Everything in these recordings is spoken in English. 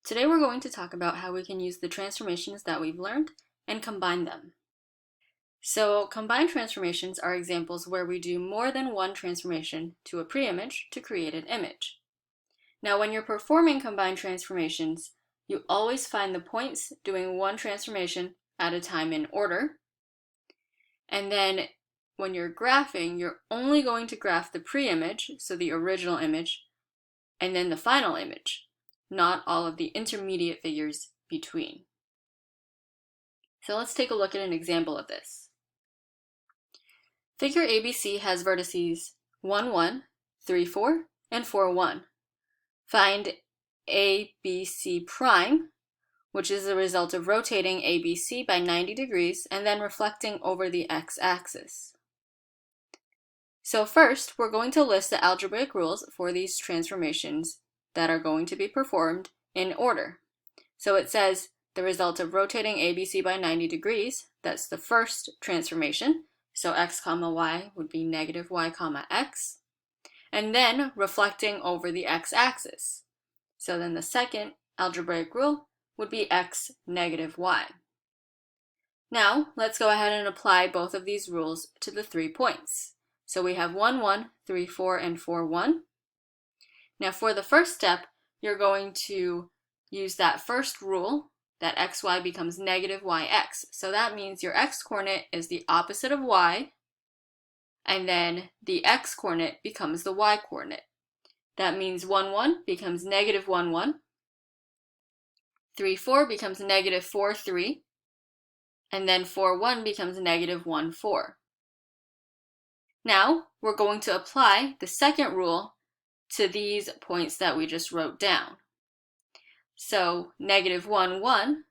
Today we're going to talk about how we can use the transformations that we've learned and combine them. So combined transformations are examples where we do more than one transformation to a pre-image to create an image. Now when you're performing combined transformations, you always find the points doing one transformation at a time in order. And then when you're graphing, you're only going to graph the pre-image, so the original image, and then the final image, not all of the intermediate figures between. So let's take a look at an example of this. Figure ABC has vertices 1, 1, 3, 4, and 4, 1. Find ABC prime, which is the result of rotating ABC by 90 degrees and then reflecting over the x-axis. So first, we're going to list the algebraic rules for these transformations that are going to be performed in order. So it says the result of rotating ABC by 90 degrees, that's the first transformation. So x comma y would be negative y comma x. And then reflecting over the x-axis. So then the second algebraic rule would be x negative y. Now, let's go ahead and apply both of these rules to the 3 points. So we have 1, 1, 3, 4, and 4, 1. Now for the first step, you're going to use that first rule that xy becomes negative yx. So that means your x-coordinate is the opposite of y, and then the x-coordinate becomes the y-coordinate. That means 1, 1 becomes negative 1, 1. 3, 4 becomes negative 4, 3. And then 4, 1 becomes negative 1, 4. Now, we're going to apply the second rule to these points that we just wrote down. So negative 1, 1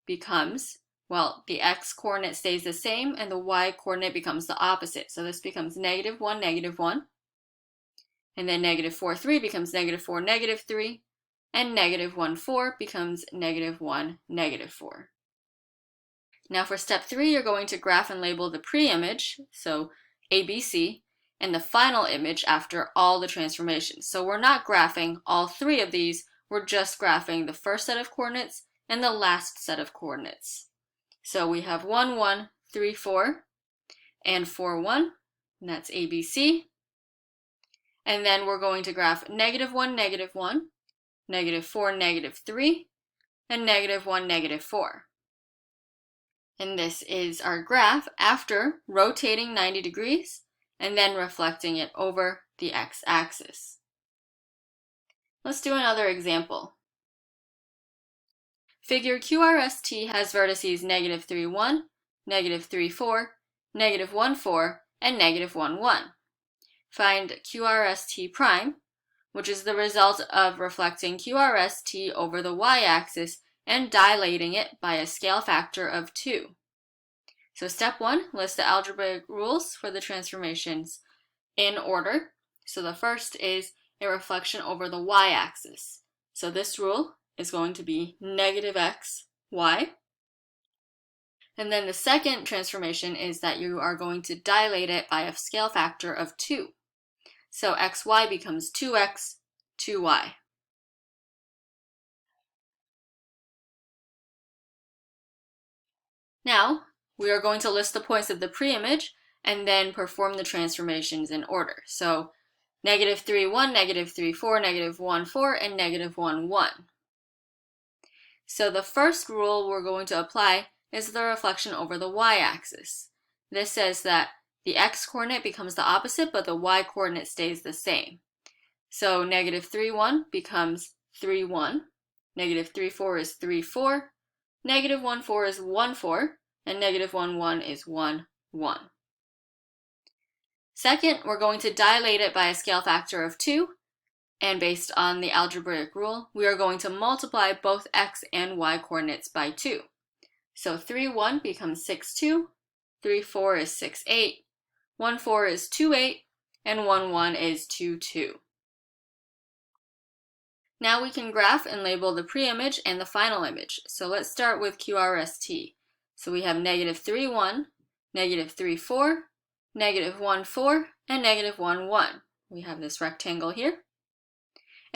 becomes, well, the x-coordinate stays the same and the y-coordinate becomes the opposite. So this becomes negative 1, negative 1. And then negative 4, 3 becomes negative 4, negative 3. And negative 1, 4 becomes negative 1, negative 4. Now for step 3, you're going to graph and label the pre-image, so ABC, and the final image after all the transformations. So we're not graphing all 3 of these, we're just graphing the first set of coordinates and the last set of coordinates. So we have 1, 1, 3, 4, and 4, 1, and that's ABC. And then we're going to graph negative 1, negative 1, negative 4, negative 3, and negative 1, negative 4. And this is our graph after rotating 90 degrees and then reflecting it over the x-axis. Let's do another example. Figure QRST has vertices negative 3, 1, negative 3, 4, negative 1, 4, and negative 1, 1. Find QRST prime, which is the result of reflecting QRST over the y-axis and dilating it by a scale factor of 2. So step 1, list the algebraic rules for the transformations in order. So the first is a reflection over the y-axis. So this rule is going to be negative x, y. And then the second transformation is that you are going to dilate it by a scale factor of 2. So xy becomes 2x, 2y. Now, we are going to list the points of the pre-image and then perform the transformations in order. So negative 3, 1, negative 3, 4, negative 1, 4, and negative 1, 1. So the first rule we're going to apply is the reflection over the y-axis. This says that the x-coordinate becomes the opposite, but the y-coordinate stays the same. So negative 3, 1 becomes 3, 1. Negative 3, 4 is 3, 4. Negative 1, 4 is 1, 4. And negative 1, 1 is 1, 1. Second, we're going to dilate it by a scale factor of 2. And based on the algebraic rule, we are going to multiply both x and y coordinates by 2. So 3, 1 becomes 6, 2. 3, 4 is 6, 8. 1, 4 is 2, 8. And 1, 1 is 2, 2. Now we can graph and label the pre-image and the final image. So let's start with QRST. So we have negative 3, 1, negative 3, 4, negative 1, 4, and negative 1, 1. We have this rectangle here.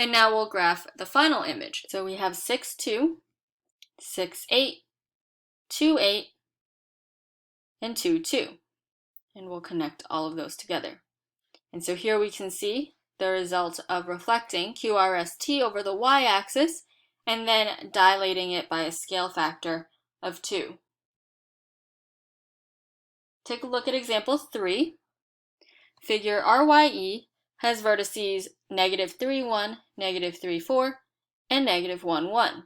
And now we'll graph the final image. So we have 6, 2, 6, 8, 2, 8, and 2, 2. And we'll connect all of those together. And so here we can see the result of reflecting QRST over the y-axis and then dilating it by a scale factor of 2. Take a look at example 3. Figure RYE has vertices negative 3, 1, negative 3, 4, and negative 1, 1.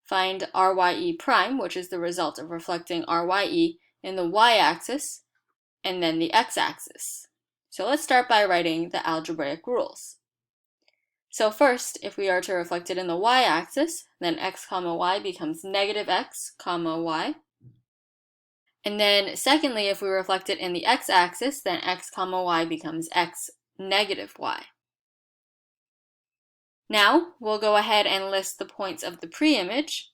Find RYE prime, which is the result of reflecting RYE in the y-axis and then the x-axis. So let's start by writing the algebraic rules. So first, if we are to reflect it in the y-axis, then x comma y becomes negative x comma y. And then secondly, if we reflect it in the x-axis, then x comma y becomes x negative y. Now we'll go ahead and list the points of the pre-image,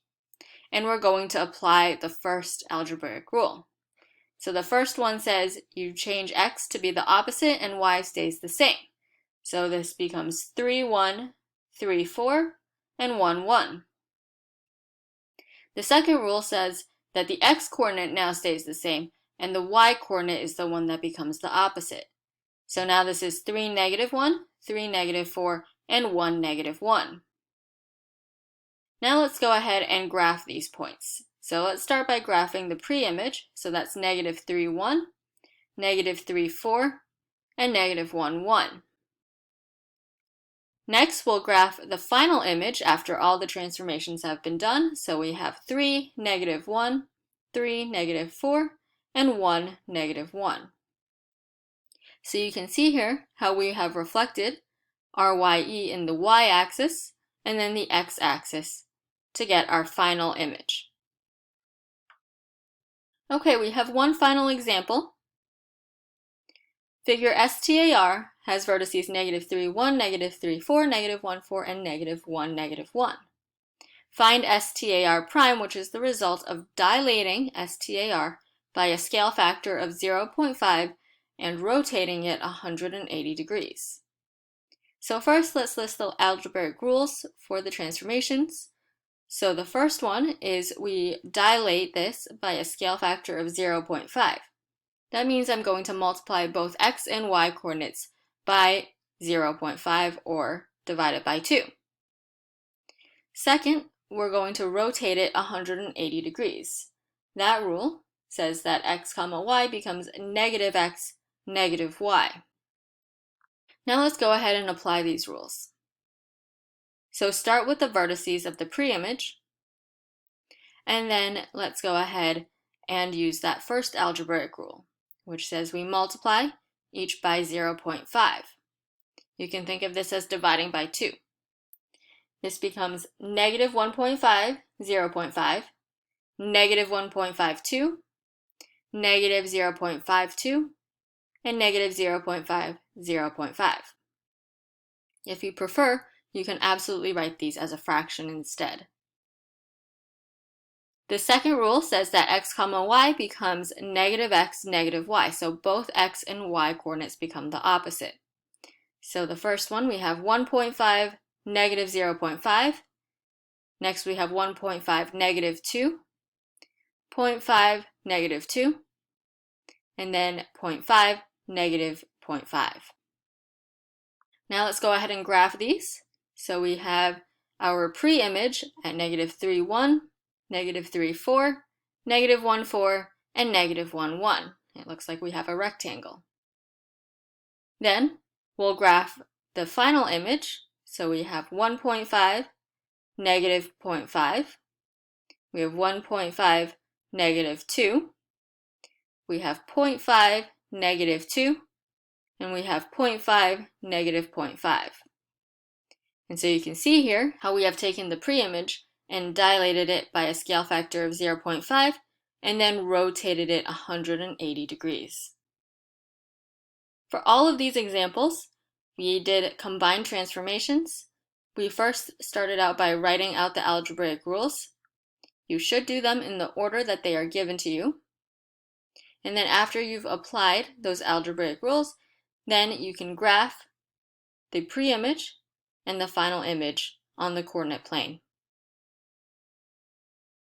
and we're going to apply the first algebraic rule. So the first one says you change x to be the opposite and y stays the same. So this becomes 3, 1, 3, 4, and 1, 1. The second rule says that the x-coordinate now stays the same, and the y-coordinate is the one that becomes the opposite. So now this is 3, negative 1, 3, negative 4, and 1, negative 1. Now let's go ahead and graph these points. So let's start by graphing the pre-image. So that's negative 3, 1, negative 3, 4, and negative 1, 1. Next, we'll graph the final image after all the transformations have been done. So we have 3, negative 1, 3, negative 4, and 1, negative 1. So you can see here how we have reflected RYE in the y-axis and then the x-axis to get our final image. Okay, we have one final example. Figure STAR has vertices negative 3, 1, negative 3, 4, negative 1, 4, and negative 1, negative 1. Find STAR prime, which is the result of dilating STAR by a scale factor of 0.5 and rotating it 180 degrees. So first, let's list the algebraic rules for the transformations. So the first one is we dilate this by a scale factor of 0.5. That means I'm going to multiply both x and y coordinates by 0.5 or divide it by 2. Second, we're going to rotate it 180 degrees. That rule says that x comma y becomes negative x, negative y. Now let's go ahead and apply these rules. So start with the vertices of the pre-image, and then let's go ahead and use that first algebraic rule, which says we multiply each by 0.5. You can think of this as dividing by 2. This becomes negative 1.5, 0.5, negative 1.52, negative 0.52, and negative 0.5, 0.5. If you prefer, you can absolutely write these as a fraction instead. The second rule says that x comma y becomes negative x, negative y. So both x and y coordinates become the opposite. So the first one, we have 1.5, negative 0.5. Next we have 1.5, negative 2, 0.5, negative 2, and then 0.5, negative 0.5. Now let's go ahead and graph these. So we have our pre-image at negative 3, 1, negative 3, 4, negative 1, 4, and negative 1, 1. It looks like we have a rectangle. Then we'll graph the final image. So we have 1.5, negative 0.5. We have 1.5, negative 2. We have 0.5, negative 2. And we have 0.5, negative 0.5. And so you can see here how we have taken the pre-image and dilated it by a scale factor of 0.5 and then rotated it 180 degrees. For all of these examples, we did combined transformations. We first started out by writing out the algebraic rules. You should do them in the order that they are given to you. And then after you've applied those algebraic rules, then you can graph the pre-image and the final image on the coordinate plane.